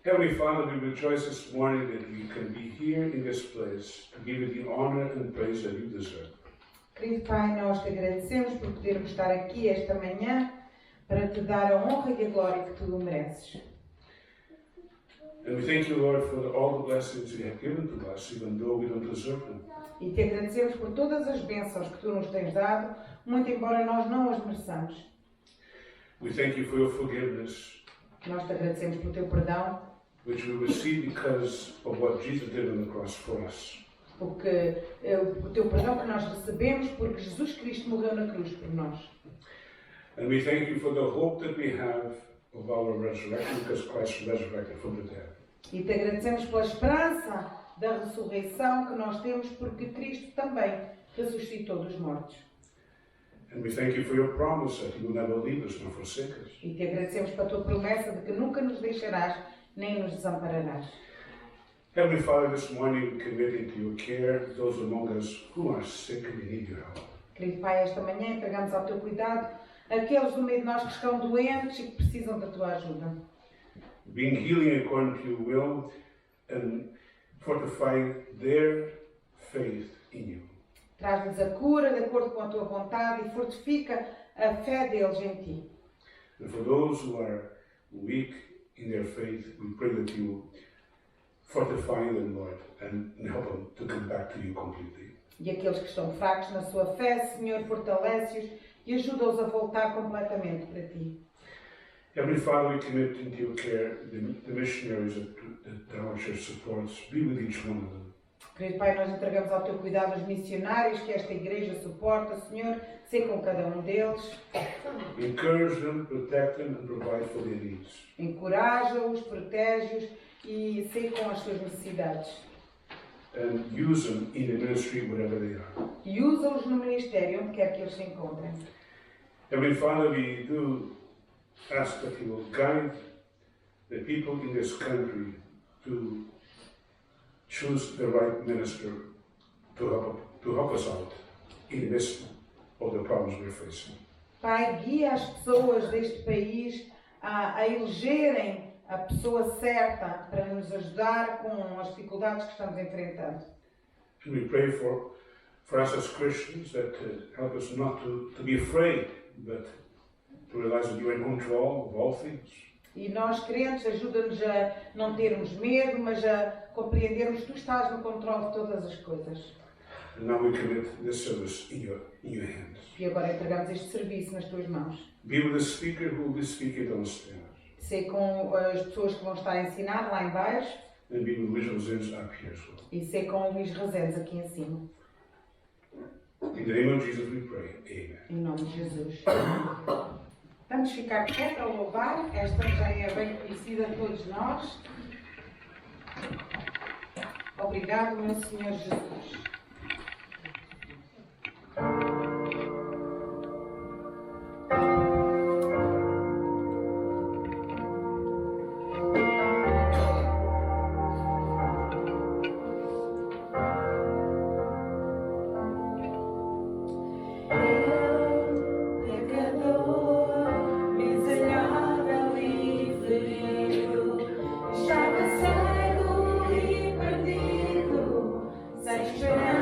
Heavenly Father, we rejoice this morning that we can be here in this place to give you the honor and praise that you deserve. Querido Pai, nós te agradecemos por podermos estar aqui esta manhã para te dar a honra e a glória que tu mereces. And we thank you, Lord, for all the blessings you have given to us, even though we don't deserve them. E te agradecemos por todas as bênçãos que tu nos tens dado, muito embora nós não as mereçamos. We thank you for your forgiveness, Nós te agradecemos pelo teu perdão, which we receive because of what Jesus did on the cross for us. porque o teu perdão que nós recebemos porque Jesus Cristo morreu na cruz por nós. And we thank you for the hope that we have of our resurrection, because Christ resurrected from the dead. E te agradecemos pela esperança da ressurreição que nós temos porque Cristo também ressuscitou dos mortos. And we thank you for your promise that you will never leave us nor forsake us. E te agradecemos pela tua promessa de que nunca nos deixarás nem nos desampararás. Heavenly Father, this morning we commit into your care those among us who are sick and need your help. Querido Pai, esta manhã entregamos ao teu cuidado aqueles do meio de nós que estão doentes e que precisam da tua ajuda. Bring healing according to your will and fortify their faith in you. Traz-lhes a cura de acordo com a tua vontade e fortifica a fé deles em ti. And for those who are weak in their faith, we pray that you fortify them, Lord, and help them to come back to you completely. E aqueles que estão fracos na sua fé, Senhor, fortalece-os e ajuda-os a voltar completamente para ti. Heavenly Father, we commit into your care the missionaries that our church supports. Be with each one of them. Querido Pai, nós entregamos ao teu cuidado os missionários que esta igreja suporta, Senhor, sei com cada um deles. Encourage them, protect them, and provide for their needs. Encoraja-os, protege-os e sei com as suas necessidades. And use them in the ministry wherever they are. E usa-os no ministério onde quer que eles se encontrem. Heavenly Father, we do ask that you will guide the people in this country to choose the right minister to help us out in the midst of the problems we're facing. Pai, guia as pessoas deste país a elegerem a pessoa certa para nos ajudar com as dificuldades que estamos enfrentando. And we pray for us as Christians that help us not to be afraid, but to realize that you're in control of all things. E nós, crentes, ajuda-nos a não termos medo, mas a compreendermos que tu estás no controle de todas as coisas. And now we commit this service in your hands. E agora entregamos este serviço nas tuas mãos. Be with the speaker who will be speaking downstairs. Sei com as pessoas que vão estar a ensinar lá em baixo. And be with Luis Rosens up here as well. E sei com o Luís Rezendes aqui em cima. In the name of Jesus we pray. Amen. Em nome de Jesus. Vamos ficar de pé para louvar. Esta já é bem conhecida de todos nós. Obrigado, meu Senhor Jesus. Estava cego e perdido, sem esperança.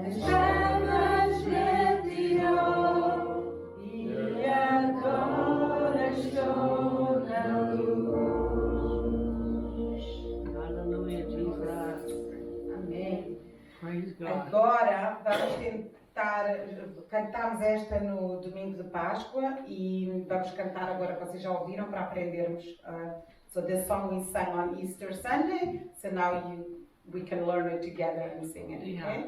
As trevas retirou e agora estou na luz. Hallelujah, Jesus. Amém. Praise God. Agora vamos tentar, cantamos esta no domingo de Páscoa e vamos cantar agora, vocês já ouviram, para aprendermos. So this song we sang on Easter Sunday, so now we can learn it together and sing it, okay? Yeah.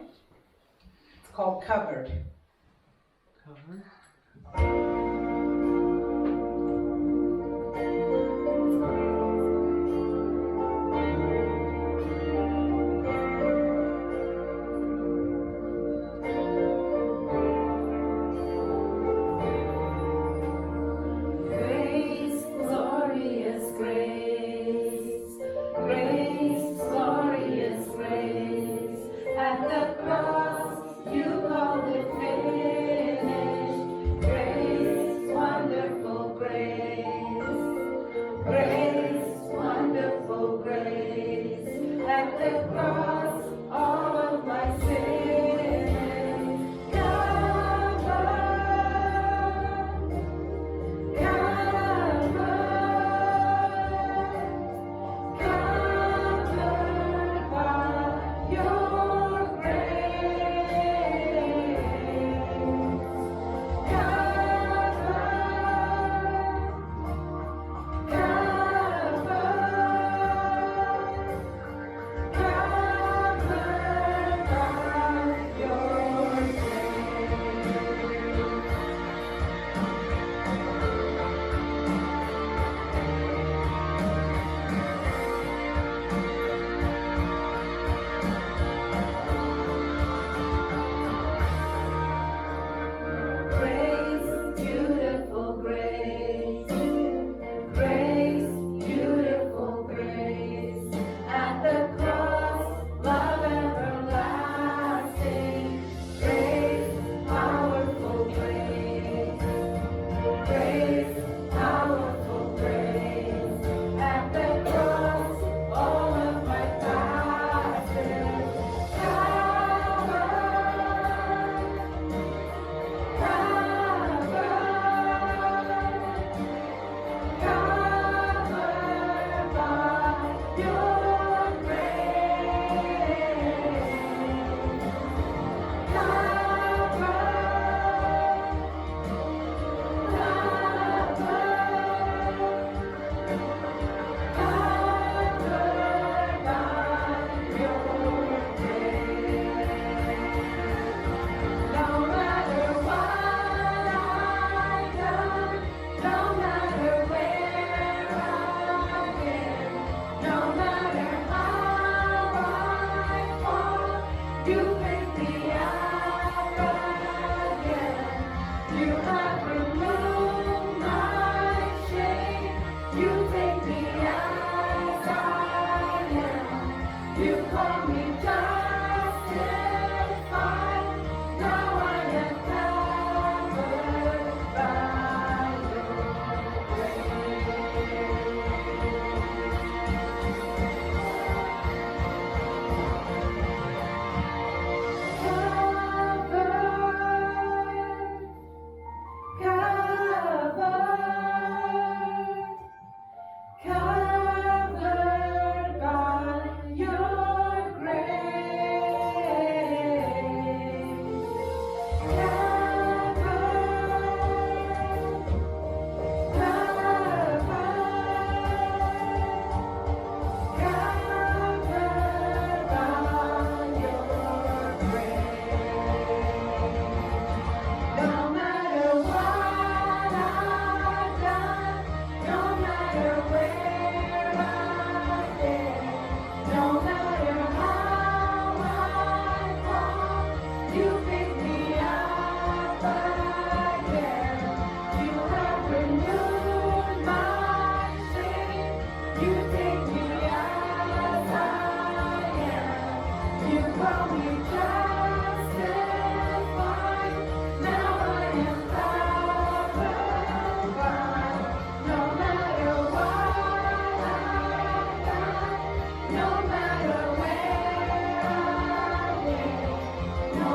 It's called Covered. Covered. Grace, glorious grace, grace, glorious grace. At the cross, you called it finished. Grace, wonderful grace, grace, wonderful grace. At the cross, all of my sins covered. Grace, beautiful grace, grace, beautiful grace. At the cross, love everlasting. Grace, powerful grace, grace, powerful grace. At the cross, all of my past is covered. No matter what I've done, no matter where I've been, no matter how I fall, you pick me up again. You have removed my shame. You take me as I am. You call me justified. Now I am covered by your Covered by your No matter what I've done, no matter where I've been, no matter how I fall, you pick me up again. You have renewed my shame. You take me as I am. You call me justified. Now I am covered by. No matter what I've done, no matter where I've been, no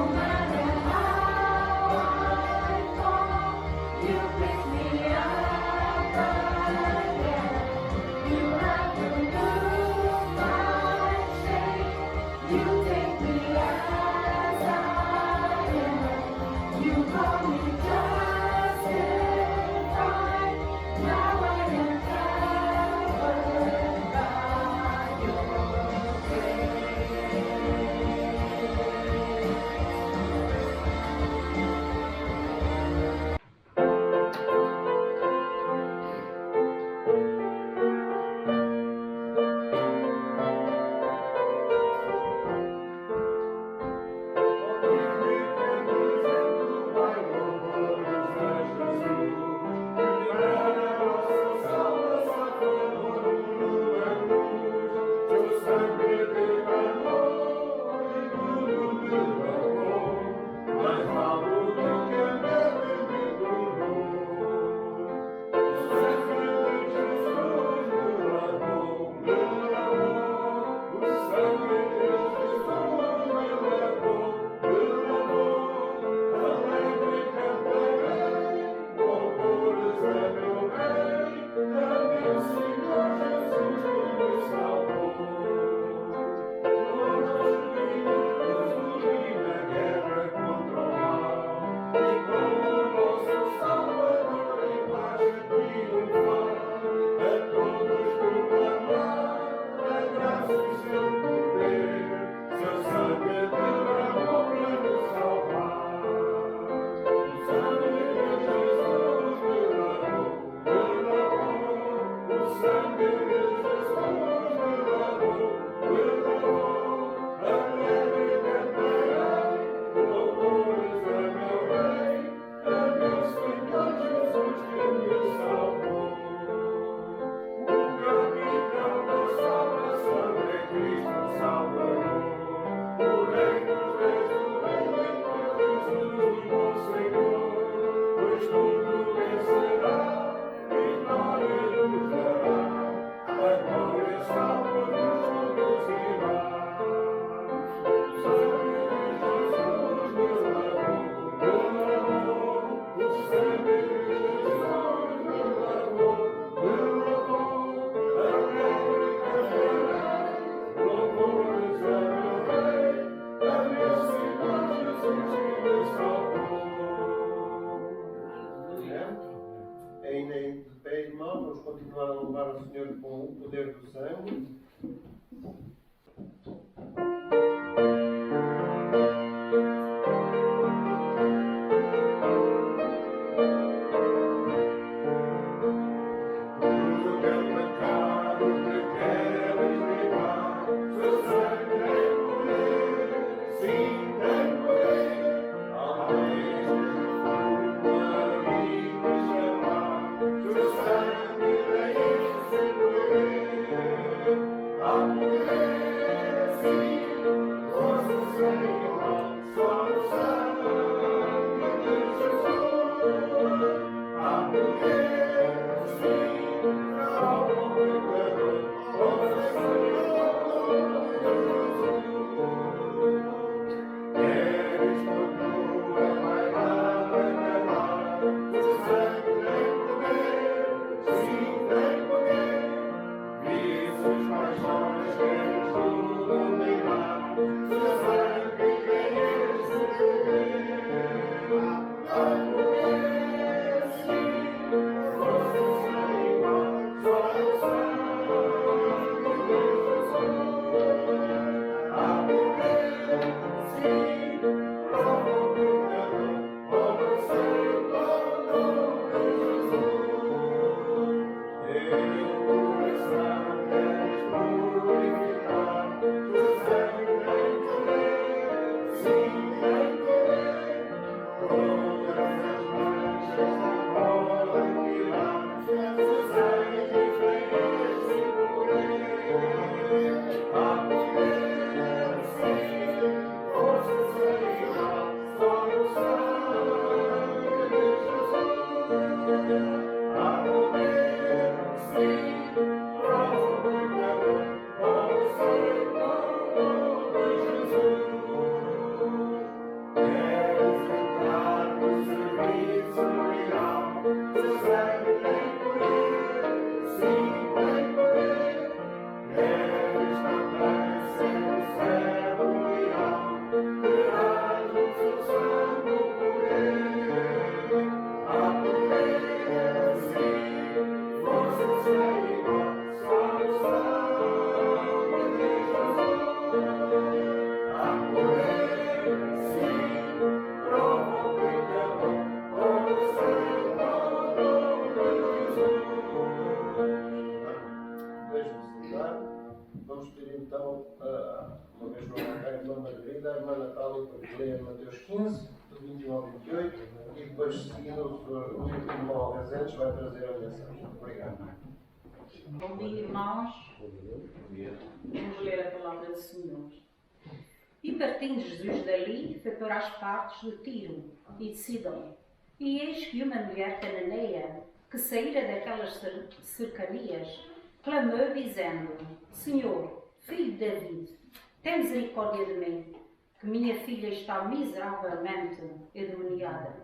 Vamos pedir então, uma vez no altar, a irmã Margarida, a irmã Natália, para que leia Mateus 15, do 21 ao 28, e depois, seguindo, o irmão Rezendes vai trazer a mensagem. Obrigado. Bom dia, irmãos. Vamos ler a palavra do Senhor. E partindo Jesus dali, foi para as partes de Tiro e de Sidom. E eis que uma mulher cananeia, que saíra daquelas cercanias, clamou dizendo: Senhor, filho de David, tem misericórdia de mim, que minha filha está miseravelmente endemoniada.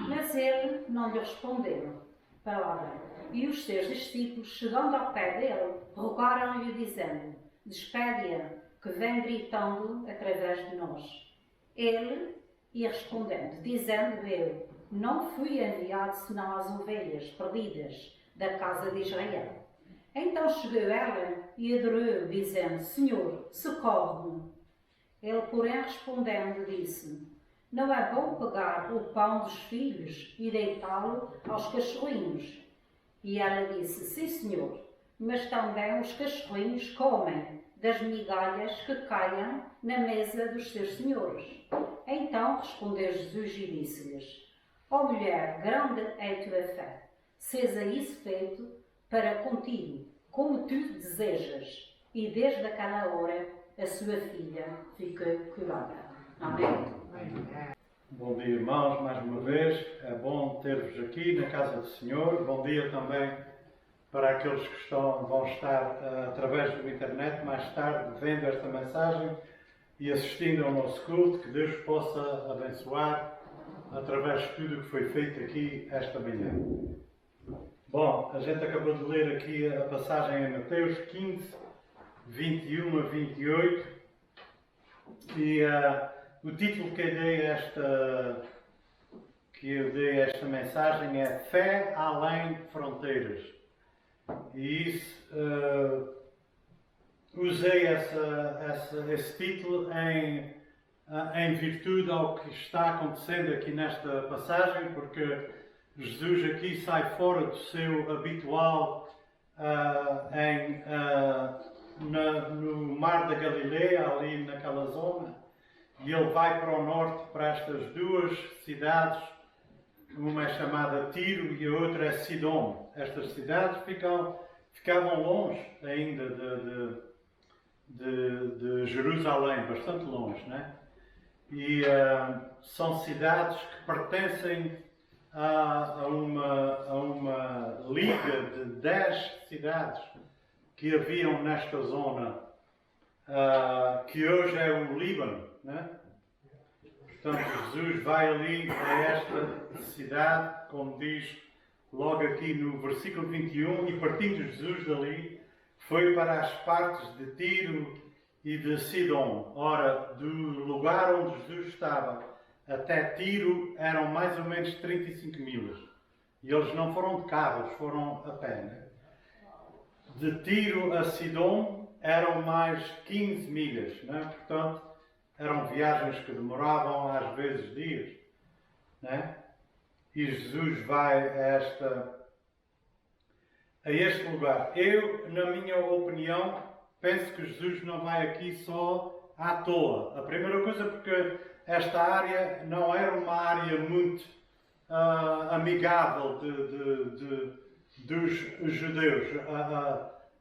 Mas ele não lhe respondeu palavra. E os seus discípulos, chegando ao pé dele, rogaram-lhe dizendo: Despede-a, que vem gritando através de nós. Ele ia respondendo, dizendo eu: Não fui enviado senão às ovelhas perdidas da casa de Israel. Então chegou ela e adorou, dizendo: Senhor, socorre-me. Ele, porém, respondendo, disse: Não é bom pegar o pão dos filhos e deitá-lo aos cachorrinhos. E ela disse: Sim, Senhor, mas também os cachorrinhos comem das migalhas que caem na mesa dos seus senhores. Então respondeu Jesus e disse-lhes: Ó mulher, grande é a tua fé, seja isso feito para contigo, como tu desejas. E desde aquela hora a sua filha ficou curada. Amém. Bom dia, irmãos, mais uma vez. É bom ter-vos aqui na casa do Senhor. Bom dia também para aqueles que vão estar através da internet mais tarde vendo esta mensagem e assistindo ao nosso culto. Que Deus possa abençoar através de tudo o que foi feito aqui esta manhã. Bom, a gente acabou de ler aqui a passagem em Mateus 15, 21 a 28 e o título que eu dei a esta mensagem é Fé Além de Fronteiras. E isso usei esse título em virtude ao que está acontecendo aqui nesta passagem, porque Jesus aqui sai fora do seu habitual no Mar da Galileia, ali naquela zona, e ele vai para o norte, para estas duas cidades, uma é chamada Tiro e a outra é Sidom. Estas cidades ficavam longe ainda de Jerusalém, bastante longe, né? E são cidades que pertencem a uma liga de 10 cidades que haviam nesta zona, que hoje é o Líbano, né? Portanto, Jesus vai ali a esta cidade, como diz logo aqui no versículo 21, e partindo Jesus dali, foi para as partes de Tiro e de Sidom. Ora, do lugar onde Jesus estava até Tiro eram mais ou menos 35 milhas. E eles não foram de carros, foram a pé, né? De Tiro a Sidom eram mais 15 milhas, né? Portanto, eram viagens que demoravam às vezes dias, né? E Jesus vai a este lugar. Eu, na minha opinião, penso que Jesus não vai aqui só à toa. A primeira coisa porque esta área não era uma área muito amigável dos judeus.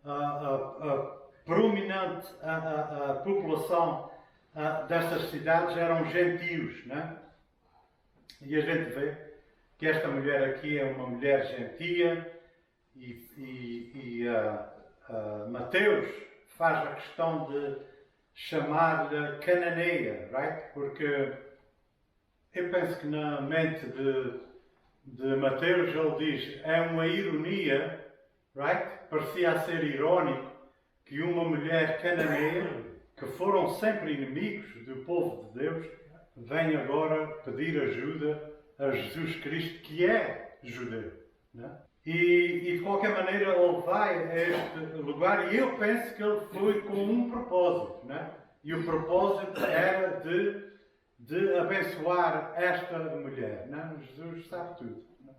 A prominente população destas cidades eram gentios, né? E a gente vê que esta mulher aqui é uma mulher gentia e Mateus faz a questão de chamar-lhe cananeia, right? Porque eu penso que na mente de Mateus ele diz, é uma ironia, right? Parecia ser irónico que uma mulher cananeia, que foram sempre inimigos do povo de Deus, vem agora pedir ajuda a Jesus Cristo, que é judeu, né? E de qualquer maneira ele vai a este lugar e eu penso que ele foi com um propósito, né? E o propósito era de abençoar esta mulher, né? Jesus sabe tudo, né?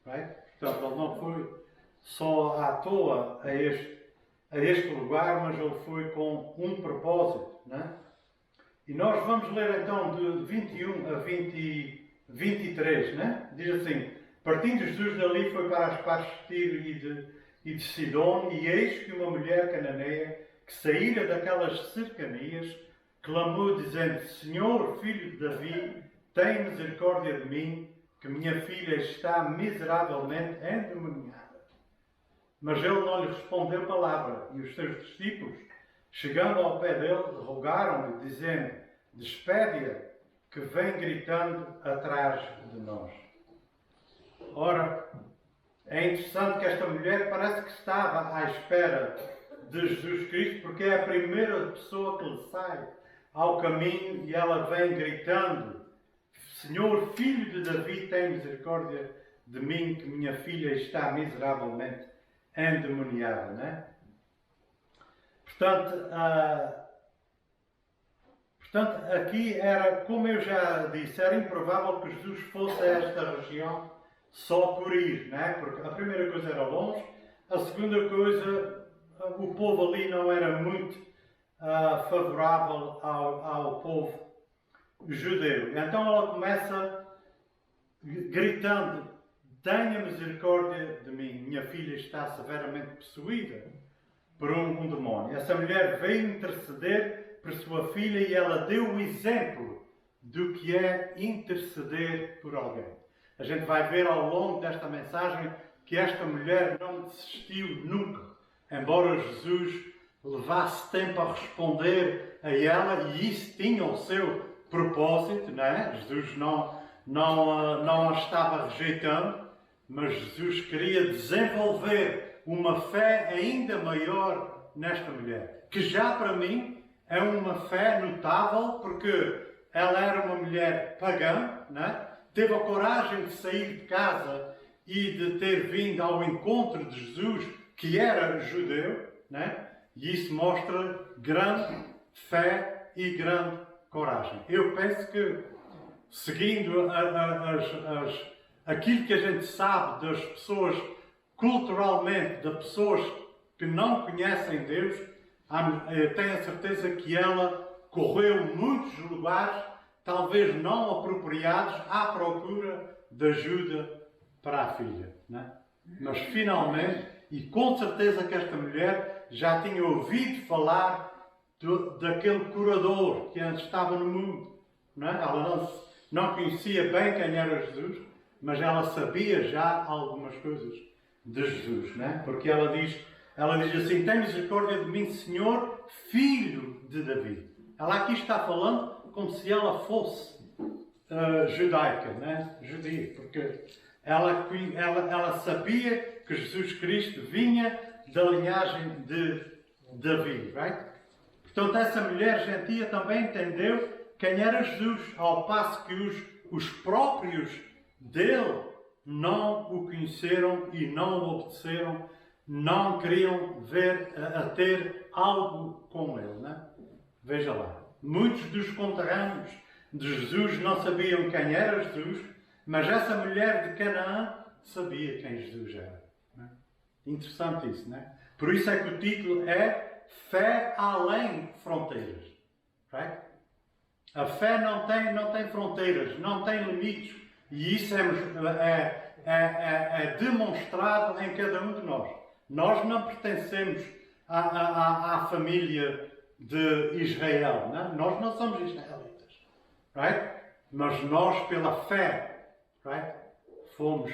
Right? Portanto, ele não foi só à toa a este lugar, mas ele foi com um propósito, né? E nós vamos ler então de 21 a 23, né? Diz assim, partindo Jesus dali foi para as partes de Tiro e de Sidom, e eis que uma mulher cananeia, que saíra daquelas cercanias, clamou dizendo, Senhor, filho de Davi, tem misericórdia de mim, que minha filha está miseravelmente endemoniada. Mas ele não lhe respondeu palavra, e os seus discípulos, chegando ao pé dele, rogaram-lhe, dizendo, despede-a, que vem gritando atrás de nós. Ora, é interessante que esta mulher parece que estava à espera de Jesus Cristo, porque é a primeira pessoa que lhe sai ao caminho e ela vem gritando, Senhor, filho de Davi, tem misericórdia de mim, que minha filha está miseravelmente endemoniada, né? Portanto, aqui era, como eu já disse, era improvável que Jesus fosse a esta região só por ir, né? Porque a primeira coisa era longe, a segunda coisa, o povo ali não era muito favorável ao povo judeu. Então ela começa gritando, tenha misericórdia de mim, minha filha está severamente possuída por um demónio. Essa mulher veio interceder por sua filha e ela deu o exemplo do que é interceder por alguém. A gente vai ver ao longo desta mensagem que esta mulher não desistiu nunca, embora Jesus levasse tempo a responder a ela, e isso tinha o seu propósito, né? Jesus não a estava rejeitando, mas Jesus queria desenvolver uma fé ainda maior nesta mulher, que já para mim é uma fé notável, porque ela era uma mulher pagã, né? Teve a coragem de sair de casa e de ter vindo ao encontro de Jesus, que era judeu, né? E isso mostra grande fé e grande coragem. Eu penso que, seguindo aquilo que a gente sabe das pessoas culturalmente, das pessoas que não conhecem Deus, eu tenho a certeza que ela correu muitos lugares, talvez não apropriados, à procura de ajuda para a filha. Né? Mas finalmente, e com certeza que esta mulher já tinha ouvido falar daquele curador que antes estava no mundo. Não é? Ela não conhecia bem quem era Jesus, mas ela sabia já algumas coisas de Jesus. Não é? Porque ela diz assim: tem misericórdia de mim, Senhor, filho de Davi. Ela aqui está falando como se ela fosse judaica, né? Judia, porque ela sabia que Jesus Cristo vinha da linhagem de Davi, right? Portanto, essa mulher gentia também entendeu quem era Jesus, ao passo que os próprios dele não o conheceram e não o obedeceram, não queriam ver a ter algo com ele, né? Veja lá, muitos dos conterrâneos de Jesus não sabiam quem era Jesus, mas essa mulher de Canaã sabia quem Jesus era. Né? Interessante isso, né? Por isso é que o título é Fé Além Fronteiras. Right? A fé não tem fronteiras, não tem limites, e isso é demonstrado em cada um de nós. Nós não pertencemos à família de Israel, né? Nós não somos israelitas, right? Mas nós, pela fé, right? Fomos,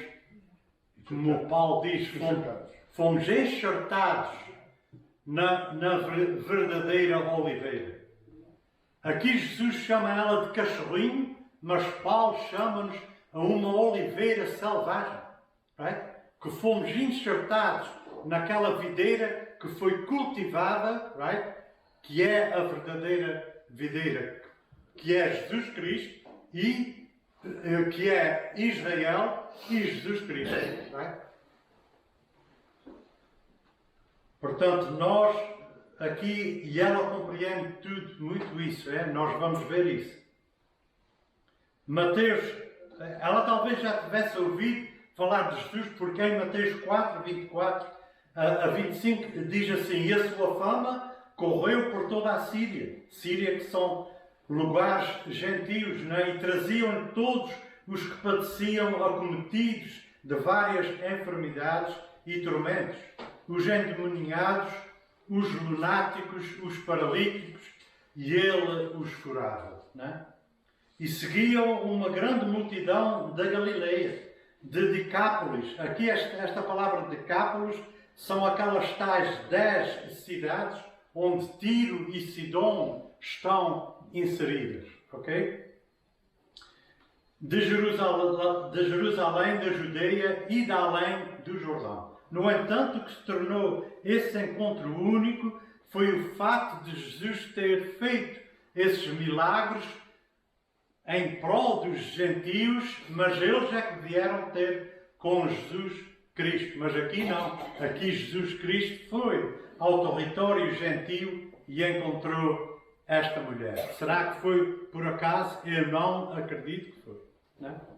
como o Paulo diz, fomos enxertados na verdadeira oliveira. Aqui Jesus chama ela de cachorrinho, mas Paulo chama-nos a uma oliveira selvagem, right? Que fomos enxertados naquela videira que foi cultivada, right? Que é a verdadeira videira, que é Jesus Cristo e que é Israel e Jesus Cristo. Right? Portanto, nós aqui, e ela compreende tudo, muito isso, nós vamos ver isso. Mateus, ela talvez já tivesse ouvido falar de Jesus, porque em Mateus 4, 24 a 25 diz assim: e a sua fama correu por toda a Síria. Síria, que são lugares gentios, né? E traziam todos os que padeciam acometidos de várias enfermidades e tormentos. Os endemoniados, os lunáticos, os paralíticos, e ele os curava. Né? E seguiam uma grande multidão da Galileia, de Decápolis. Aqui esta palavra Decápolis são aquelas tais 10 cidades onde Tiro e Sidom estão inseridas, ok? De Jerusalém, da Judeia e da além do Jordão. No entanto, o que se tornou esse encontro único foi o facto de Jesus ter feito esses milagres em prol dos gentios, mas eles é que vieram ter com Jesus Cristo. Mas aqui não. Aqui Jesus Cristo foi ao território gentio e encontrou esta mulher. Será que foi por acaso? Eu não acredito que foi. Não?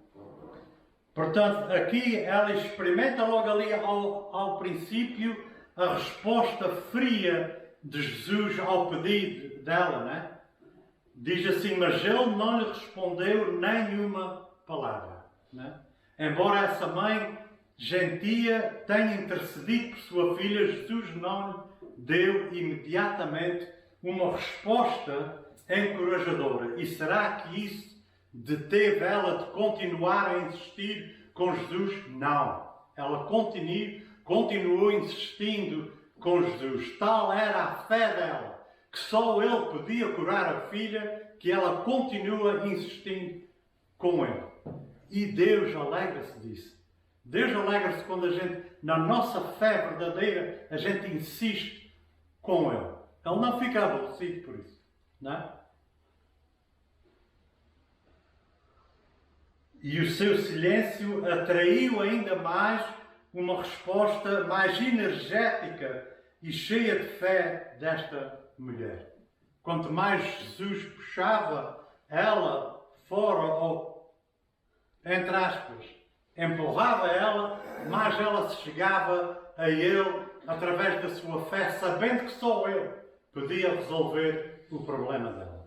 Portanto, aqui ela experimenta logo ali ao princípio a resposta fria de Jesus ao pedido dela, né? Diz assim: mas ele não lhe respondeu nenhuma palavra. Né? Embora essa mãe gentia tenha intercedido por sua filha, Jesus não lhe deu imediatamente uma resposta encorajadora. E será que isso deteve ela de continuar a insistir com Jesus? Não. Ela continuou insistindo com Jesus. Tal era a fé dela, que só ele podia curar a filha, que ela continua insistindo com ele. E Deus alegra-se disso. Deus alegra-se quando a gente, na nossa fé verdadeira, a gente insiste com ele. Ele não fica aborrecido por isso. Não é? E o seu silêncio atraiu ainda mais uma resposta mais energética e cheia de fé desta mulher. Quanto mais Jesus puxava ela fora, ou, entre aspas, empurrava ela, mais ela se chegava a ele através da sua fé, sabendo que só ele podia resolver o problema dela.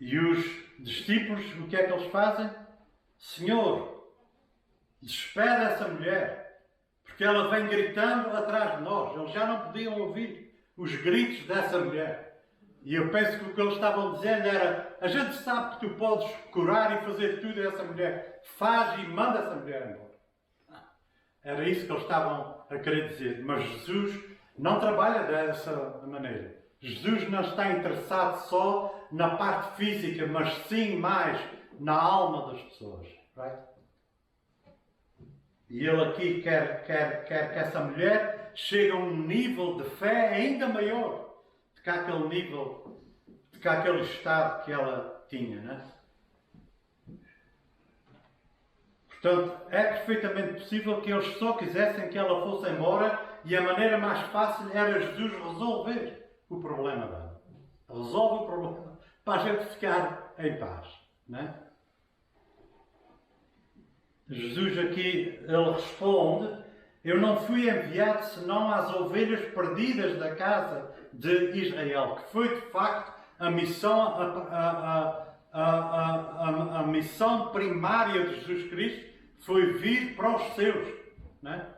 E os discípulos, o que é que eles fazem? Senhor, despede essa mulher, porque ela vem gritando atrás de nós. Eles já não podiam ouvir os gritos dessa mulher. E eu penso que o que eles estavam dizendo era: a gente sabe que tu podes curar e fazer tudo a essa mulher. Faz e manda essa mulher embora. Era isso que eles estavam a querer dizer. Mas Jesus não trabalha dessa maneira. Jesus não está interessado só na parte física, mas sim mais na alma das pessoas. Right? E ele aqui quer que essa mulher chegue a um nível de fé ainda maior do que aquele nível, do que aquele estado que ela tinha. Né? Portanto, é perfeitamente possível que eles só quisessem que ela fosse embora e a maneira mais fácil era Jesus resolver o problema dela. Resolve o problema para a gente ficar em paz. Né? Jesus aqui, ele responde: eu não fui enviado senão às ovelhas perdidas da casa de Israel, que foi de facto a missão, a missão primária de Jesus Cristo, foi vir para os seus. Né?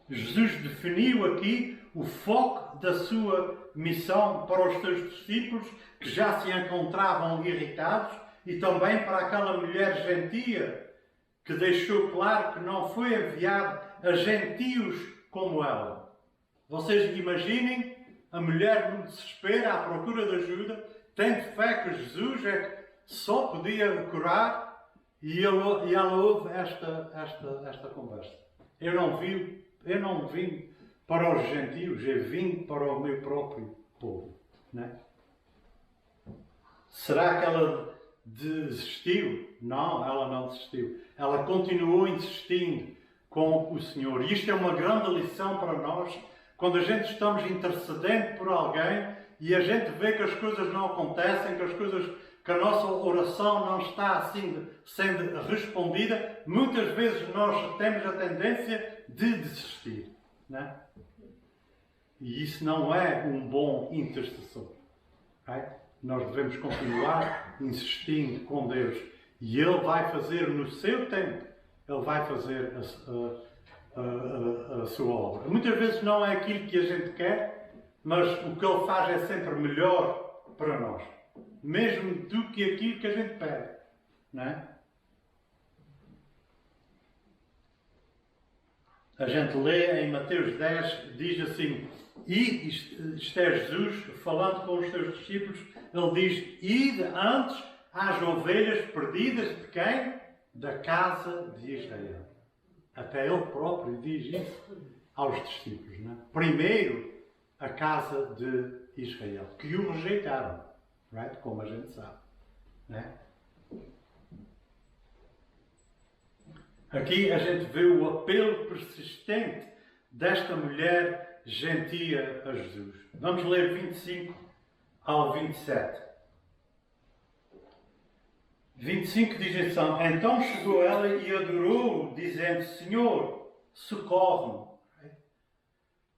Jesus definiu aqui o foco da sua missão para os seus discípulos, que já se encontravam irritados, e também para aquela mulher gentia, que deixou claro que não foi enviado a gentios como ela. Vocês imaginem a mulher no desespero, à procura de ajuda, tendo fé que Jesus é que só podia curar, e ela ouve esta conversa. Eu não vim para os gentios, eu vim para o meu próprio povo. Né? Será que ela desistiu? Não, ela não desistiu. Ela continuou insistindo com o Senhor. E isto é uma grande lição para nós, quando a gente estamos intercedendo por alguém e a gente vê que as coisas não acontecem, que a nossa oração não está assim sendo respondida, muitas vezes nós temos a tendência de desistir. Né? E isso não é um bom intercessor. Right? Nós devemos continuar insistindo com Deus. E Ele vai fazer no seu tempo. Ele vai fazer a sua obra. Muitas vezes não é aquilo que a gente quer, mas o que Ele faz é sempre melhor para nós. Mesmo do que aquilo que a gente pede. Não é? A gente lê em Mateus 10, diz assim, e isto é Jesus falando com os seus discípulos, ele diz: ide antes às ovelhas perdidas de quem? Da casa de Israel. Até ele próprio diz isso aos discípulos. Não é? Primeiro, a casa de Israel, que o rejeitaram, right? Como a gente sabe. Não é? Aqui a gente vê o apelo persistente desta mulher gentia a Jesus. Vamos ler 25 ao 27. 25 diz assim: então chegou ela e adorou-o, dizendo: Senhor, socorre-me.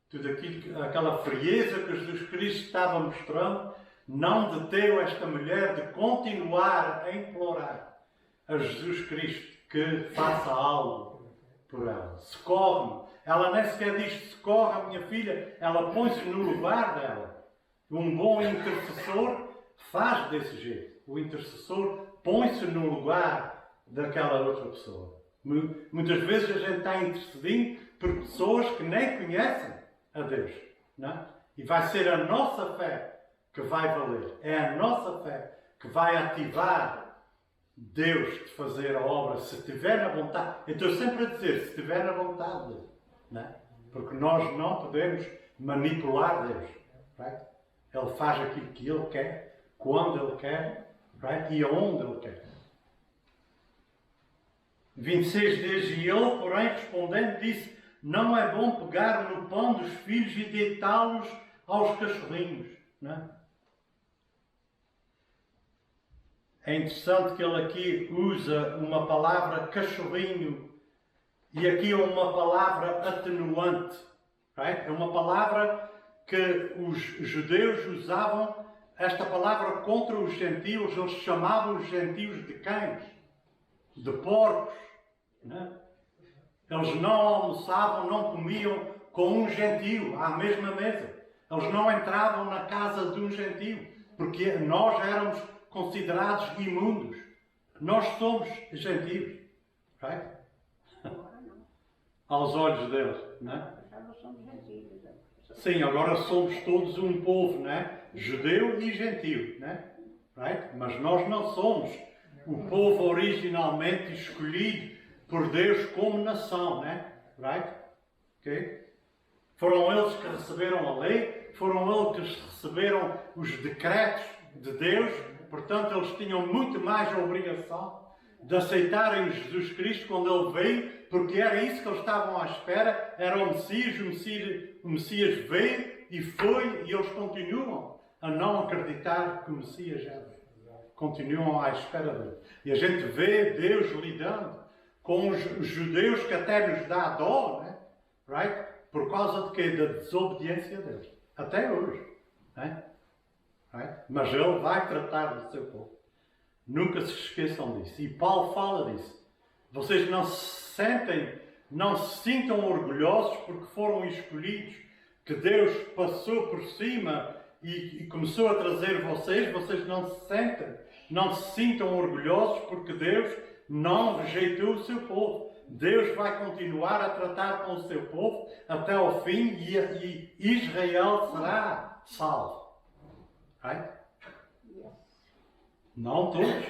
Tudo aquilo, aquela frieza que Jesus Cristo estava mostrando, não deteu esta mulher de continuar a implorar a Jesus Cristo que faça algo por ela. Socorre-me. Ela nem sequer diz: socorre a minha filha. Ela põe-se no lugar dela. Um bom intercessor faz desse jeito. O intercessor põe-se no lugar daquela outra pessoa. Muitas vezes a gente está intercedindo por pessoas que nem conhecem a Deus. Não é? E vai ser a nossa fé que vai valer. É a nossa fé que vai ativar Deus de fazer a obra, se estiver na vontade. Eu estou sempre a dizer, se estiver na vontade dele. Não é? Porque nós não podemos manipular Deus. Right? Ele faz aquilo que Ele quer, quando Ele quer, right? E aonde Ele quer. 26 diz, e ele, porém, respondendo, disse, não é bom pegar no pão dos filhos e deitá-los aos cachorrinhos. Não é? É interessante que ele aqui usa uma palavra cachorrinho e aqui é uma palavra atenuante. Right? É uma palavra que os judeus usavam, esta palavra contra os gentios. Eles chamavam os gentios de cães, de porcos. Né? Eles não almoçavam, não comiam com um gentio à mesma mesa. Eles não entravam na casa de um gentio, porque nós éramos considerados imundos. Nós somos gentios. Right? Aos olhos deles. Né? Sim, agora somos todos um povo, né? Judeu e gentio. Né? Right? Mas nós não somos o povo originalmente escolhido por Deus como nação, né? Right? Okay? Foram eles que receberam a lei, foram eles que receberam os decretos de Deus, portanto eles tinham muito mais a obrigação de aceitarem Jesus Cristo quando Ele veio, porque era isso que eles estavam à espera, era o Messias veio e foi, e eles continuam a não acreditar que o Messias já veio. Continuam à espera dele. E a gente vê Deus lidando com os judeus que até nos dá dó, né? Right? Por causa de quê? Da desobediência deles. Até hoje. Né? Right? Mas Ele vai tratar do seu povo. Nunca se esqueçam disso. E Paulo fala disso. Vocês não se sintam orgulhosos porque foram escolhidos, que Deus passou por cima e começou a trazer vocês não se sintam orgulhosos porque Deus não rejeitou o seu povo. Deus vai continuar a tratar com o seu povo até ao fim e Israel será salvo. Right? Não todos.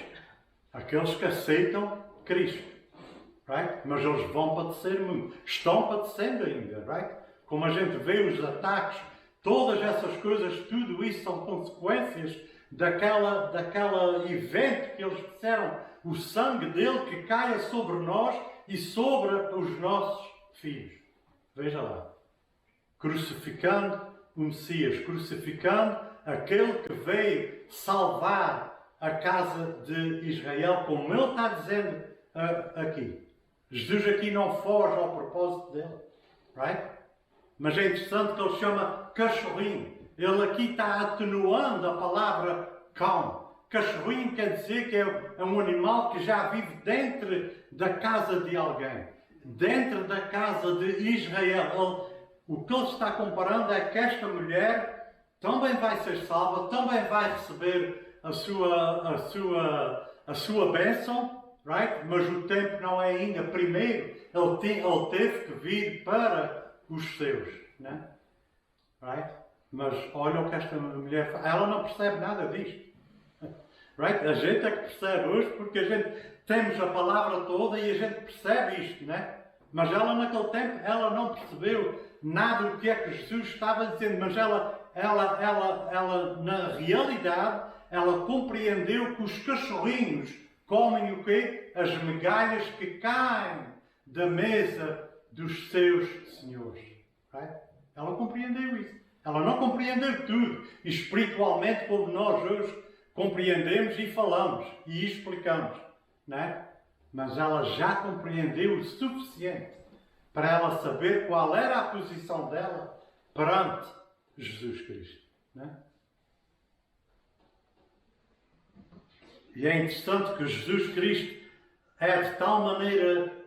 Aqueles que aceitam Cristo. Right? Mas eles vão padecer muito. Estão padecendo ainda. Right? Como a gente vê os ataques, todas essas coisas, tudo isso são consequências daquela evento que eles disseram, o sangue dele que caia sobre nós e sobre os nossos filhos. Veja lá. Crucificando o Messias, crucificando aquele que veio salvar a casa de Israel, como ele está dizendo aqui. Jesus aqui não foge ao propósito dele. Right? Mas é interessante que ele chama cachorrinho. Ele aqui está atenuando a palavra cão. Cachorrinho quer dizer que é um animal que já vive dentro da casa de alguém. Dentro da casa de Israel. O que ele está comparando é que esta mulher também vai ser salva, também vai receber a sua bênção, right? Mas o tempo não é ainda. Primeiro, ele teve que vir para os seus, né? Right? Mas olha o que esta mulher faz. Ela não percebe nada disto. Right? A gente é que percebe hoje porque a gente temos a palavra toda e a gente percebe isto, né? Mas ela naquele tempo, ela não percebeu nada do que é que Jesus estava dizendo. Mas ela na realidade, ela compreendeu que os cachorrinhos comem o quê? As migalhas que caem da mesa dos seus senhores. Right? Ela compreendeu isso. Ela não compreendeu tudo. E espiritualmente, como nós hoje compreendemos e falamos e explicamos. Né? Mas ela já compreendeu o suficiente para ela saber qual era a posição dela perante Jesus Cristo. Né? E é interessante que Jesus Cristo é de tal maneira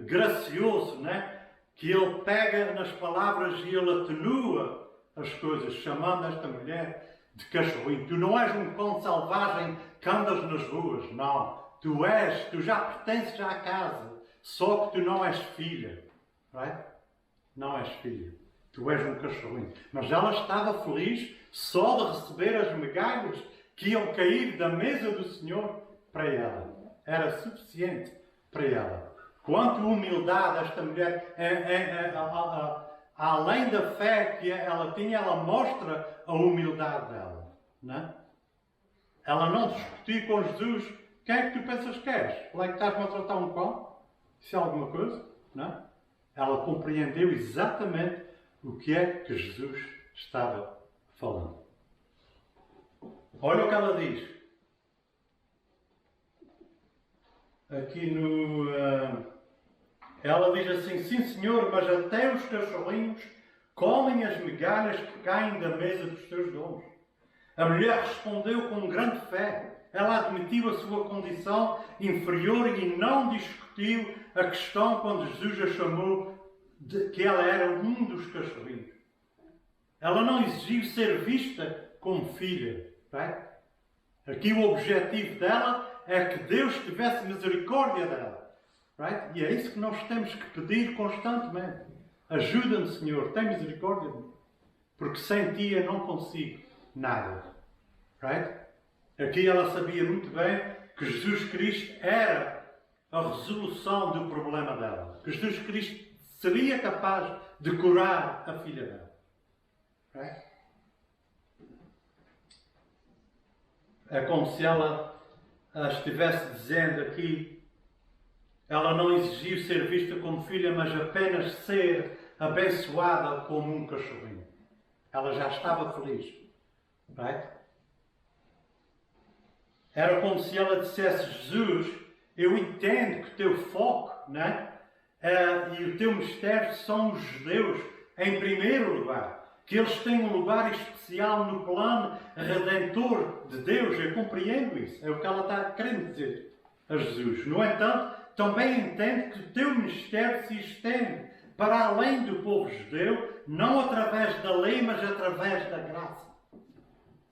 gracioso, né? Que ele pega nas palavras e ele atenua as coisas, chamando esta mulher de cachorrinho. Tu não és um cão selvagem que andas nas ruas, não. Tu já pertences à casa, só que tu não és filha. Right? Não és filha. Tu és um cachorrinho. Mas ela estava feliz só de receber as migalhas que iam cair da mesa do Senhor para ela. Era suficiente para ela. Quanto humildade esta mulher, além da fé que ela tinha, ela mostra a humildade dela. Não é? Ela não discutiu com Jesus Quem é que tu pensas que és? Lá é que estás-me a tratar um cão? Isso é alguma coisa? Não? Ela compreendeu exatamente o que é que Jesus estava falando. Olha o que ela diz. Aqui no... ela diz assim, sim senhor, mas até os cachorrinhos comem as migalhas que caem da mesa dos teus donos. A mulher respondeu com grande fé. Ela admitiu a sua condição inferior e não discutiu a questão quando Jesus a chamou de que ela era um dos cachorrinhos. Ela não exigiu ser vista como filha. Right? Aqui o objetivo dela é que Deus tivesse misericórdia dela. Right? E é isso que nós temos que pedir constantemente. Ajuda-me, Senhor, tem misericórdia de mim. Porque sem ti eu não consigo nada. Right? Aqui ela sabia muito bem que Jesus Cristo era a resolução do problema dela. Que Jesus Cristo seria capaz de curar a filha dela. Right? É como se ela estivesse dizendo aqui, ela não exigiu ser vista como filha, mas apenas ser abençoada como um cachorrinho. Ela já estava feliz. Right? Era como se ela dissesse, Jesus, eu entendo que o teu foco, né? E o teu mistério são os judeus em primeiro lugar. Que eles têm um lugar especial no plano redentor de Deus. Eu compreendo isso. É o que ela está querendo dizer a Jesus. No entanto, também entendo que o teu mistério se estende para além do povo judeu, não através da lei, mas através da graça.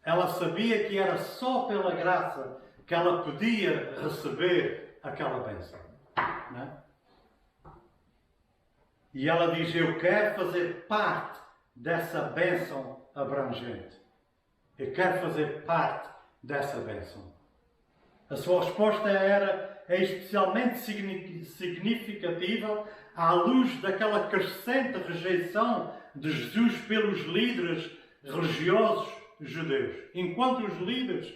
Ela sabia que era só pela graça que ela podia receber aquela bênção. Não é? E ela diz, eu quero fazer parte dessa bênção abrangente. Eu quero fazer parte dessa bênção. A sua resposta é especialmente significativa à luz daquela crescente rejeição de Jesus pelos líderes religiosos judeus. Enquanto os líderes,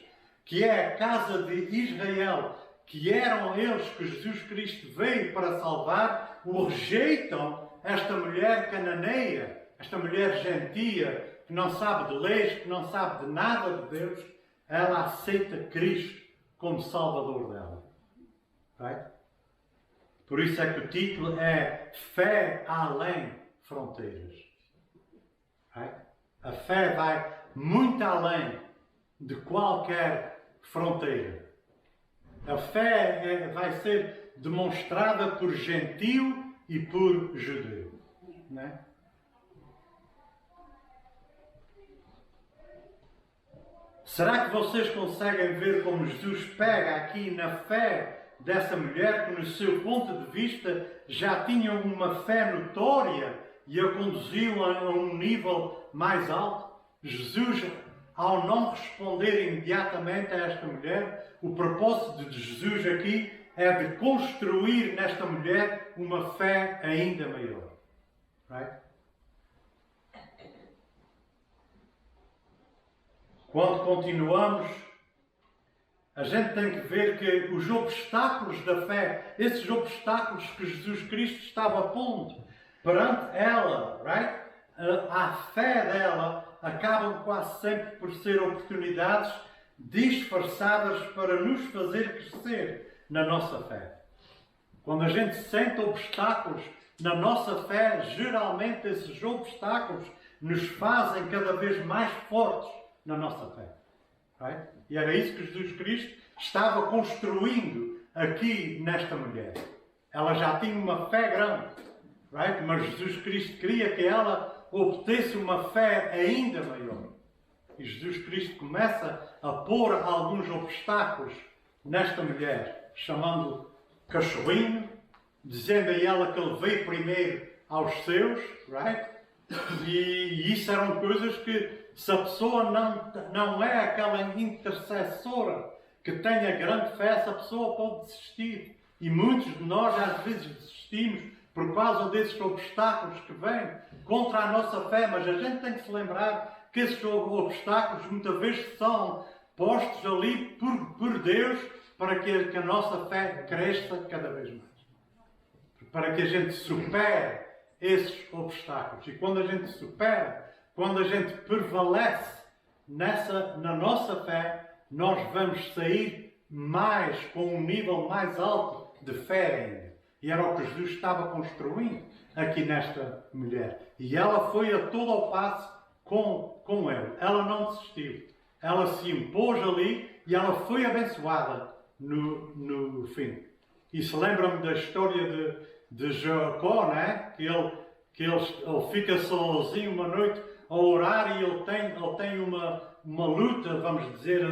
que é a casa de Israel, que eram eles que Jesus Cristo veio para salvar, o rejeitam esta mulher cananeia, esta mulher gentia, que não sabe de leis, que não sabe de nada de Deus, ela aceita Cristo como Salvador dela. Right? Por isso é que o título é Fé Além Fronteiras. Right? A fé vai muito além de qualquer fronteira. A fé vai ser demonstrada por gentio e por judeu. Né? Será que vocês conseguem ver como Jesus pega aqui na fé dessa mulher que, no seu ponto de vista, já tinha uma fé notória e a conduziu a um nível mais alto? Jesus, ao não responder imediatamente a esta mulher, o propósito de Jesus aqui é de construir nesta mulher uma fé ainda maior. Right? Quando continuamos, a gente tem que ver que os obstáculos da fé, esses obstáculos que Jesus Cristo estava pondo perante ela, right? A fé dela acabam quase sempre por ser oportunidades disfarçadas para nos fazer crescer na nossa fé. Quando a gente sente obstáculos na nossa fé, geralmente esses obstáculos nos fazem cada vez mais fortes na nossa fé. Right? E era isso que Jesus Cristo estava construindo aqui nesta mulher. Ela já tinha uma fé grande, right? Mas Jesus Cristo queria que ela obtesse uma fé ainda maior. E Jesus Cristo começa a pôr alguns obstáculos nesta mulher, chamando cachorrinho, dizendo a ela que ele veio primeiro aos seus, right? E isso eram coisas que, se a pessoa não é aquela intercessora que tenha grande fé, essa pessoa pode desistir. E muitos de nós às vezes desistimos por causa desses obstáculos que vêm contra a nossa fé, mas a gente tem que se lembrar que esses obstáculos muitas vezes são postos ali por Deus para que a nossa fé cresça cada vez mais. Para que a gente supere esses obstáculos. E quando a gente supera, quando a gente prevalece na nossa fé, nós vamos sair com um nível mais alto de fé ainda. E era o que Jesus estava construindo aqui nesta mulher. E ela foi a todo ao passo com ele. Ela não desistiu. Ela se impôs ali e ela foi abençoada no fim. E se lembram-me da história de Jacó, né? Que ele fica sozinho uma noite a orar e ele tem uma luta, vamos dizer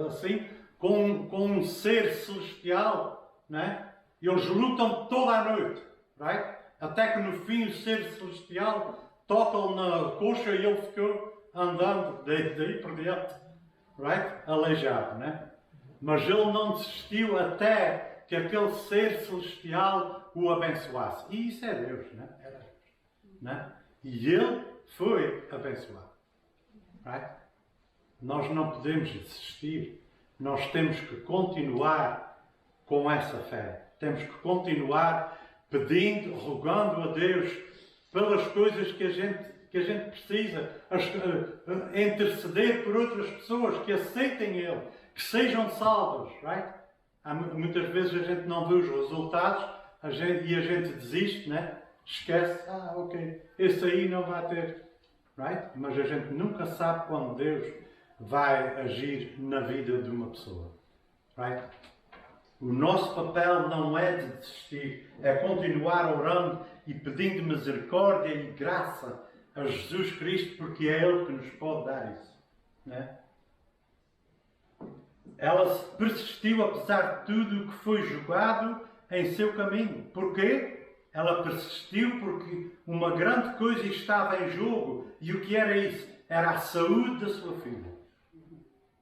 assim, com um ser celestial, né? E eles lutam toda a noite, right? Até que no fim o ser celestial toca-lhe na coxa e ele ficou andando daí por diante, right? Aleijado, né? Mas ele não desistiu até que aquele ser celestial o abençoasse. E isso é Deus, né? Era Deus, né? E ele foi abençoado, right? Nós não podemos desistir. Nós temos que continuar com essa fé. Temos que continuar pedindo, rogando a Deus pelas coisas que a gente precisa, interceder por outras pessoas que aceitem Ele, que sejam salvas, right? Muitas vezes a gente não vê os resultados e a gente desiste, né? Esquece, ok, esse aí não vai ter, right? Mas a gente nunca sabe quando Deus vai agir na vida de uma pessoa, right? O nosso papel não é de desistir, é continuar orando e pedindo misericórdia e graça a Jesus Cristo, porque é Ele que nos pode dar isso, né? Ela persistiu apesar de tudo o que foi julgado em seu caminho. Porquê? Ela persistiu porque uma grande coisa estava em jogo. E o que era isso? Era a saúde da sua filha.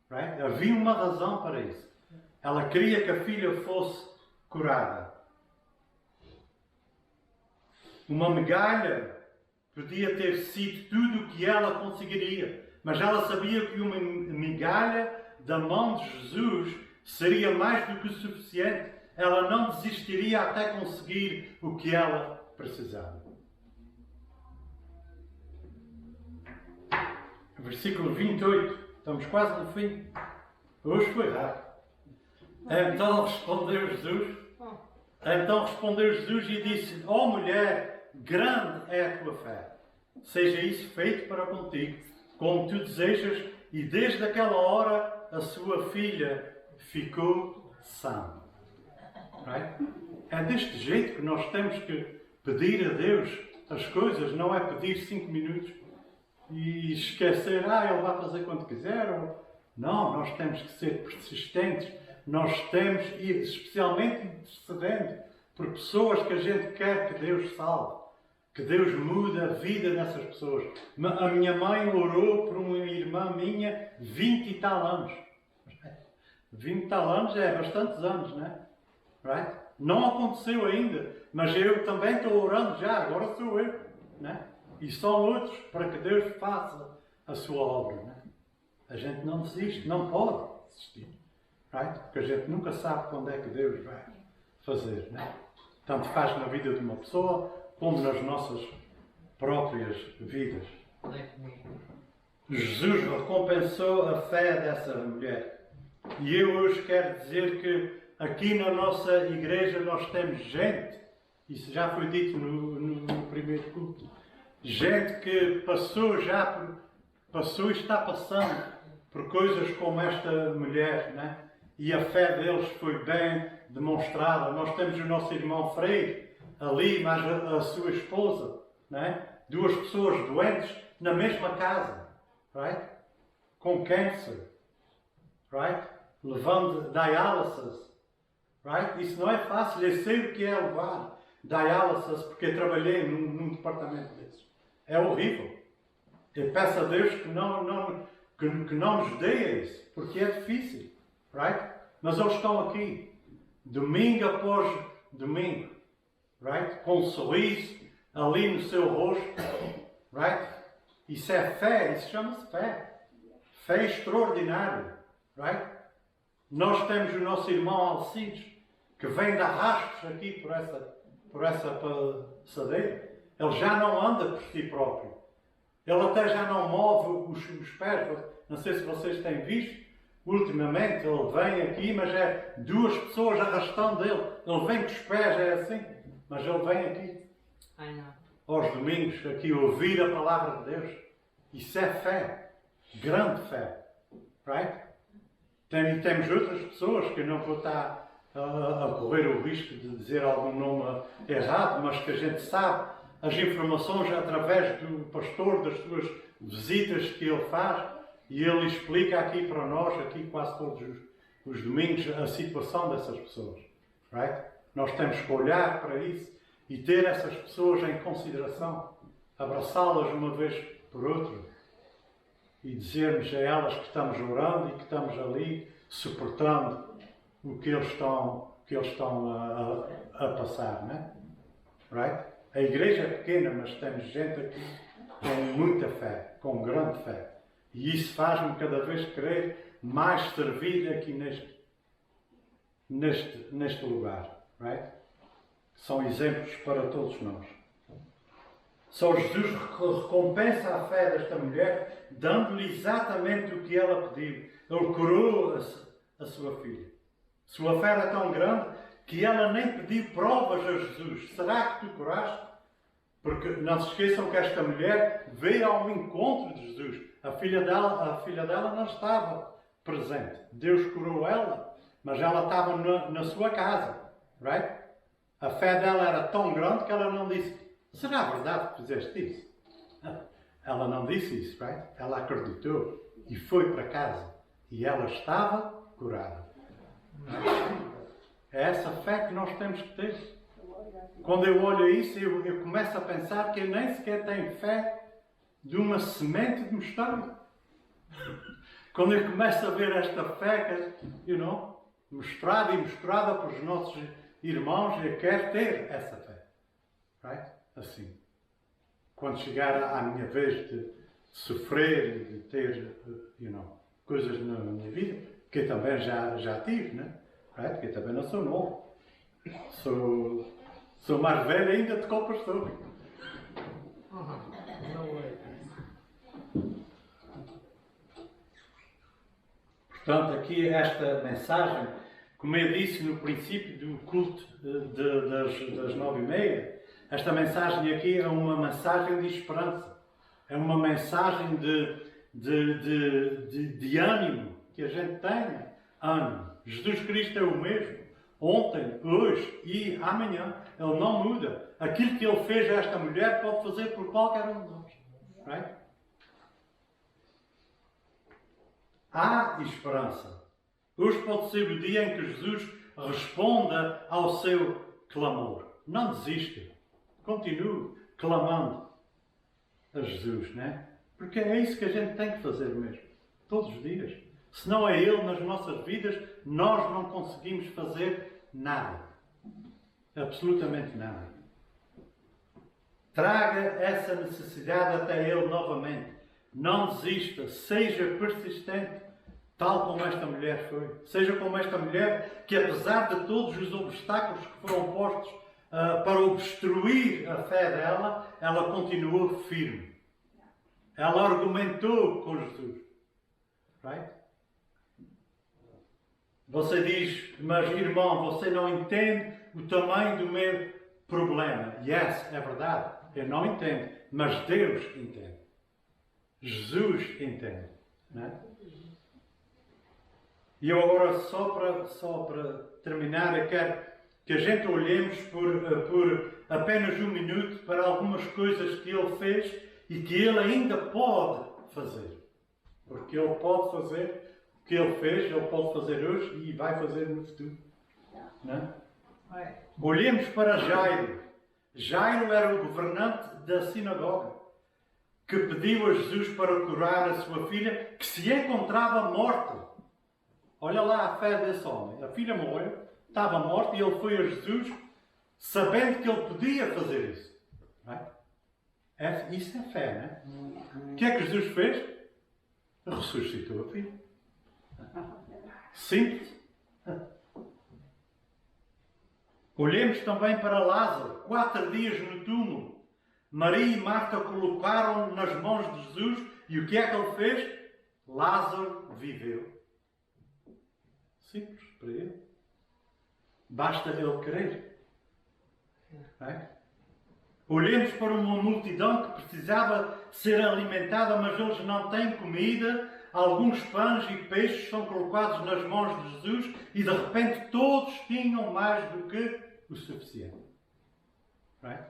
Right? Havia uma razão para isso. Ela queria que a filha fosse curada. Uma migalha podia ter sido tudo o que ela conseguiria. Mas ela sabia que uma migalha da mão de Jesus seria mais do que o suficiente. Ela não desistiria até conseguir o que ela precisava. Versículo 28. Estamos quase no fim. Hoje foi rápido. Então respondeu Jesus e disse: ó mulher, grande é a tua fé. Seja isso feito para contigo, como tu desejas. E desde aquela hora a sua filha ficou sã. Right? É deste jeito que nós temos que pedir a Deus as coisas, não é pedir 5 minutos e esquecer, Ele vai fazer quando quiser. Não, nós temos que ser persistentes, nós temos, e especialmente intercedendo por pessoas que a gente quer que Deus salve, que Deus mude a vida dessas pessoas. A minha mãe orou por uma irmã minha 20 e tal anos. 20 e tal anos é bastantes anos, né? Right? Não aconteceu ainda, mas eu também estou orando já, agora sou eu, né? E são outros para que Deus faça a sua obra, né? A gente não desiste, não pode desistir, right? Porque a gente nunca sabe quando é que Deus vai fazer, né? Tanto faz na vida de uma pessoa como nas nossas próprias vidas. Jesus recompensou a fé dessa mulher. E eu hoje quero dizer que aqui na nossa igreja nós temos gente, isso já foi dito no primeiro culto, gente que passou e está passando por coisas como esta mulher, né? E a fé deles foi bem demonstrada. Nós temos o nosso irmão Freire ali, mas a sua esposa, né? 2 pessoas doentes na mesma casa, right? Com câncer, right? Levando diálisis. Right? Isso não é fácil, eu sei o que é levar diálisis, porque eu trabalhei num departamento desses. É horrível. Eu peço a Deus que não nos dê isso, porque é difícil. Right? Mas eles estão aqui, domingo após domingo, right? Com um sorriso ali no seu rosto. Right? Isso é fé, isso chama-se fé. Fé extraordinária. Right? Nós temos o nosso irmão Alcides, que vem de arrastos aqui por essa passadeira. Ele já não anda por si próprio. Ele até já não move os pés. Não sei se vocês têm visto. Ultimamente ele vem aqui, mas é duas pessoas arrastando ele. Ele vem com os pés, é assim. Mas ele vem aqui, I know. aos domingos, aqui ouvir a palavra de Deus. Isso é fé. Grande fé. Right? Temos outras pessoas que eu não vou estar a correr o risco de dizer algum nome errado, mas que a gente sabe as informações através do pastor, das suas visitas que ele faz, e ele explica aqui para nós, aqui quase todos os domingos, a situação dessas pessoas. Right? Nós temos que olhar para isso e ter essas pessoas em consideração, abraçá-las uma vez por outra e dizermos a elas que estamos orando e que estamos ali suportando o que eles estão a passar, né? Right? A igreja é pequena, mas temos gente aqui com muita fé, com grande fé. E isso faz-me cada vez querer mais servir aqui neste lugar. Right? São exemplos para todos nós. Só Jesus recompensa a fé desta mulher, dando-lhe exatamente o que ela pediu. Ele curou a sua filha. Sua fé era tão grande que ela nem pediu provas a Jesus. Será que tu curaste? Porque não se esqueçam que esta mulher veio ao encontro de Jesus. A filha dela não estava presente. Deus curou ela, mas ela estava na sua casa. Right? A fé dela era tão grande que ela não disse: será verdade que fizeste isso? Ela não disse isso, right? Ela acreditou e foi para casa. E ela estava curada. É essa fé que nós temos que ter. Quando eu olho isso, eu começo a pensar que eu nem sequer tenho fé de uma semente de mostarda. Quando eu começo a ver esta fé, mostrada e mostrada pelos nossos irmãos, eu quero ter essa fé. Right? Assim. Quando chegar à minha vez de sofrer e de ter, coisas na minha vida, que eu também já tive, né? Right? Que eu também não sou novo. Sou mais velho ainda de qual pastor. No way. Portanto, aqui esta mensagem, como eu disse no princípio do culto das 9h30, esta mensagem aqui é uma mensagem de esperança. É uma mensagem de ânimo, que a gente tenha ânimo. Jesus Cristo é o mesmo, ontem, hoje e amanhã. Ele não muda. Aquilo que ele fez a esta mulher pode fazer por qualquer um de nós. Right? Há esperança. Hoje pode ser o dia em que Jesus responda ao seu clamor. Não desista. Continue clamando a Jesus, né? Porque é isso que a gente tem que fazer mesmo. Todos os dias. Se não é Ele nas nossas vidas, nós não conseguimos fazer nada. Absolutamente nada. Traga essa necessidade até Ele novamente. Não desista. Seja persistente, tal como esta mulher foi. Seja como esta mulher que, apesar de todos os obstáculos que foram postos para obstruir a fé dela, ela continuou firme. Ela argumentou com Jesus. Right? Você diz: mas irmão, você não entende o tamanho do meu problema. Yes, é verdade. Eu não entendo. Mas Deus entende. Jesus entende. Né? E eu agora, só para terminar, eu quero que a gente olhemos por apenas um minuto para algumas coisas que Ele fez e que Ele ainda pode fazer. Porque Ele pode fazer o que Ele fez, Ele pode fazer hoje e vai fazer no futuro. Não? Olhemos para Jairo. Jairo era o governante da sinagoga que pediu a Jesus para curar a sua filha, que se encontrava morta. Olha lá a fé desse homem. A filha morreu, estava morta, e ele foi a Jesus sabendo que ele podia fazer isso. Isso é fé, não é? O que é que Jesus fez? Ressuscitou a filha. Simples. Olhemos também para Lázaro, 4 dias no túmulo. Maria e Marta o colocaram nas mãos de Jesus e o que é que ele fez? Lázaro viveu. Simples para ele. Basta ele querer. É? Olhemos para uma multidão que precisava ser alimentada, mas eles não têm comida. Alguns pães e peixes são colocados nas mãos de Jesus e de repente todos tinham mais do que o suficiente. Right?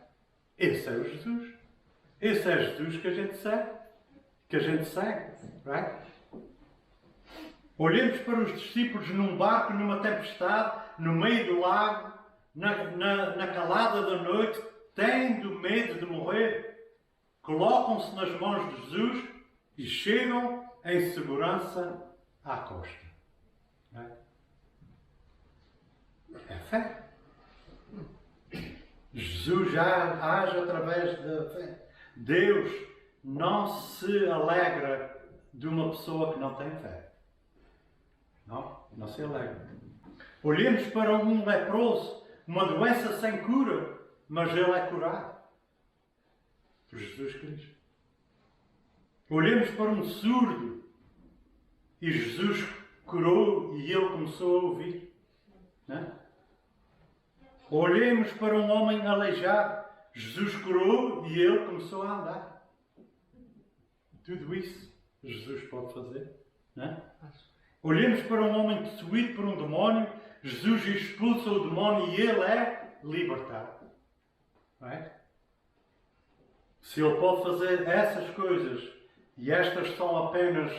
Esse é o Jesus. Esse é Jesus que a gente segue. Right? Olhemos para os discípulos num barco, numa tempestade, no meio do lago, na calada da noite, tendo medo de morrer. Colocam-se nas mãos de Jesus e chegam em segurança à costa. É fé. Jesus já age através da fé. Deus não se alegra de uma pessoa que não tem fé. Não se alegra. Olhemos para um leproso, uma doença sem cura, mas ele é curado por Jesus Cristo. Olhemos para um surdo e Jesus curou e ele começou a ouvir. Olhemos para um homem aleijado, Jesus curou e ele começou a andar. Tudo isso Jesus pode fazer. Olhemos para um homem possuído por um demónio, Jesus expulsa o demónio e ele é libertado. Se ele pode fazer essas coisas, e estas são apenas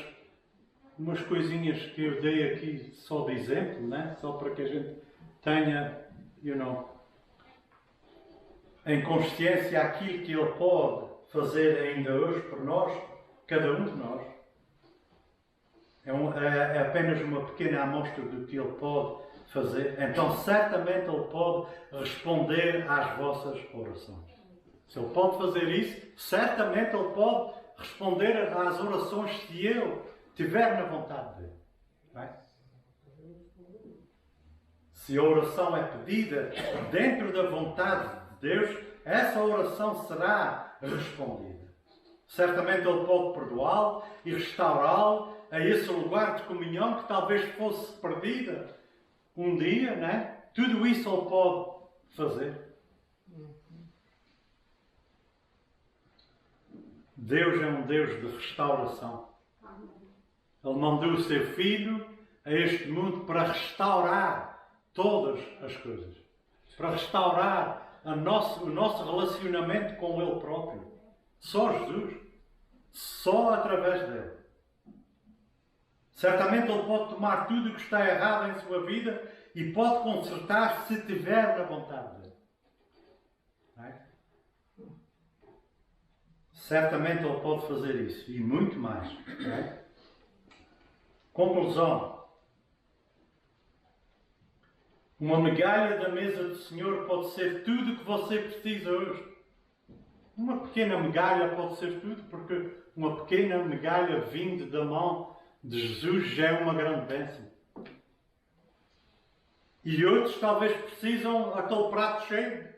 umas coisinhas que eu dei aqui só de exemplo, só para que a gente tenha, em consciência aquilo que ele pode fazer ainda hoje por nós, cada um de nós. É apenas uma pequena amostra do que ele pode fazer. Então, certamente ele pode responder às vossas orações. Se ele pode fazer isso, certamente ele pode responder às orações se ele tiver na vontade dele. Se a oração é pedida dentro da vontade de Deus, essa oração será respondida. Certamente ele pode perdoá-lo e restaurá-lo a esse lugar de comunhão que talvez fosse perdida um dia, Tudo isso ele pode fazer. Deus é um Deus de restauração. Ele mandou o seu Filho a este mundo para restaurar todas as coisas. Para restaurar o nosso relacionamento com Ele próprio. Só Jesus. Só através dele. Certamente Ele pode tomar tudo o que está errado em sua vida e pode consertar se tiver na vontade dele. Certamente Ele pode fazer isso. E muito mais. Conclusão. Uma migalha da mesa do Senhor pode ser tudo o que você precisa hoje. Uma pequena migalha pode ser tudo, porque uma pequena migalha vinda da mão de Jesus já é uma grande bênção. E outros talvez precisam aquele prato cheio.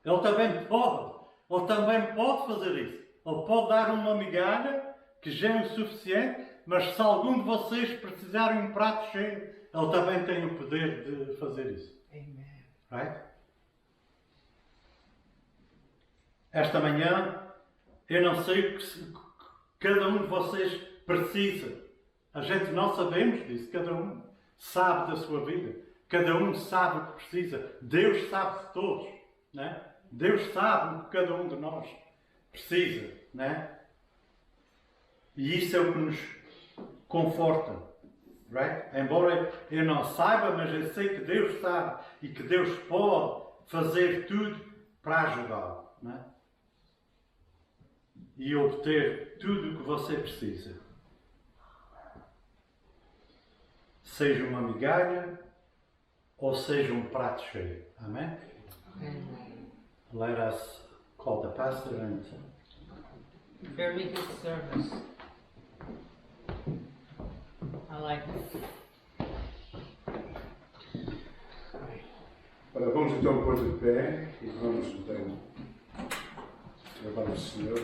Ele também pode fazer isso. Ele pode dar uma migalha, que já é o suficiente, mas se algum de vocês precisarem de um prato cheio, ele também tem o poder de fazer isso. Right? Esta manhã, eu não sei o que cada um de vocês precisa. A gente não sabemos disso. Cada um sabe da sua vida. Cada um sabe o que precisa. Deus sabe de todos. Deus sabe o que cada um de nós precisa. E isso é o que nos conforta. Right? Embora eu não saiba, mas eu sei que Deus sabe e que Deus pode fazer tudo para ajudá-lo. E obter tudo o que você precisa. Seja uma migalha ou seja um prato cheio. Amém? Let us call the pastor and Very good service. I like it. Ora, vamos então pôr de pé e vamos então levar o Senhor.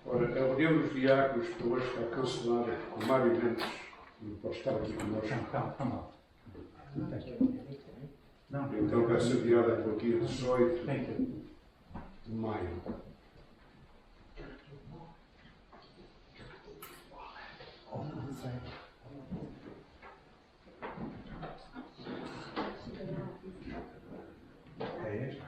Ora, é o Deus dos diáconos que hoje está cancelado com Mário Mendes, não pode estar aqui connosco. Calma. Não. Então vai ser adiada para o dia 18 de maio. É este?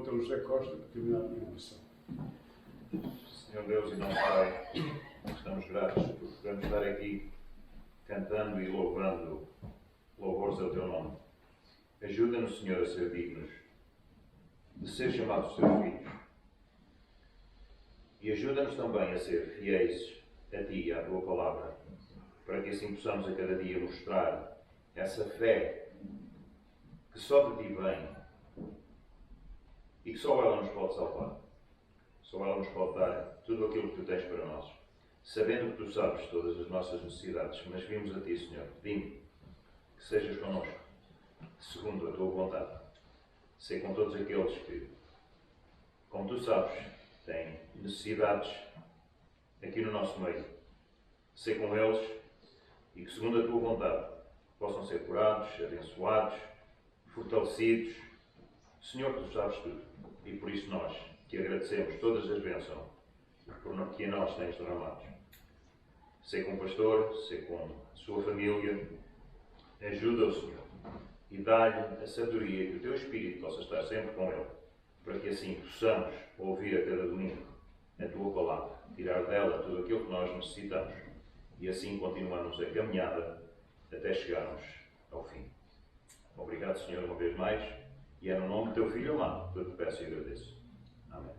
Então, José Costa, para terminar a programação. Senhor Deus e nosso Pai, estamos gratos por podermos estar aqui cantando e louvando louvores ao Teu nome. Ajuda-nos, Senhor, a ser dignos de ser chamados Teus filhos. E ajuda-nos também a ser fiéis a Ti e à Tua Palavra, para que assim possamos a cada dia mostrar essa fé que só de Ti vem e que só ela nos pode salvar. Só ela nos pode dar tudo aquilo que Tu tens para nós, sabendo que Tu sabes todas as nossas necessidades, mas vimos a Ti, Senhor, pedindo que sejas connosco, segundo a Tua vontade. Sei com todos aqueles que, como Tu sabes, têm necessidades aqui no nosso meio. Sei com eles e que, segundo a Tua vontade, possam ser curados, abençoados, fortalecidos. Senhor, Tu sabes tudo. E por isso nós te agradecemos todas as bênçãos que a nós tens derramado. Sei com o pastor, sei com a sua família. Ajuda-o, Senhor, e dá-lhe a sabedoria que o Teu Espírito possa estar sempre com ele, para que assim possamos ouvir a cada domingo a Tua Palavra, tirar dela tudo aquilo que nós necessitamos e assim continuarmos a caminhada até chegarmos ao fim. Obrigado, Senhor, uma vez mais. E é no nome do Teu Filho amado que eu te peço e agradeço. Amém.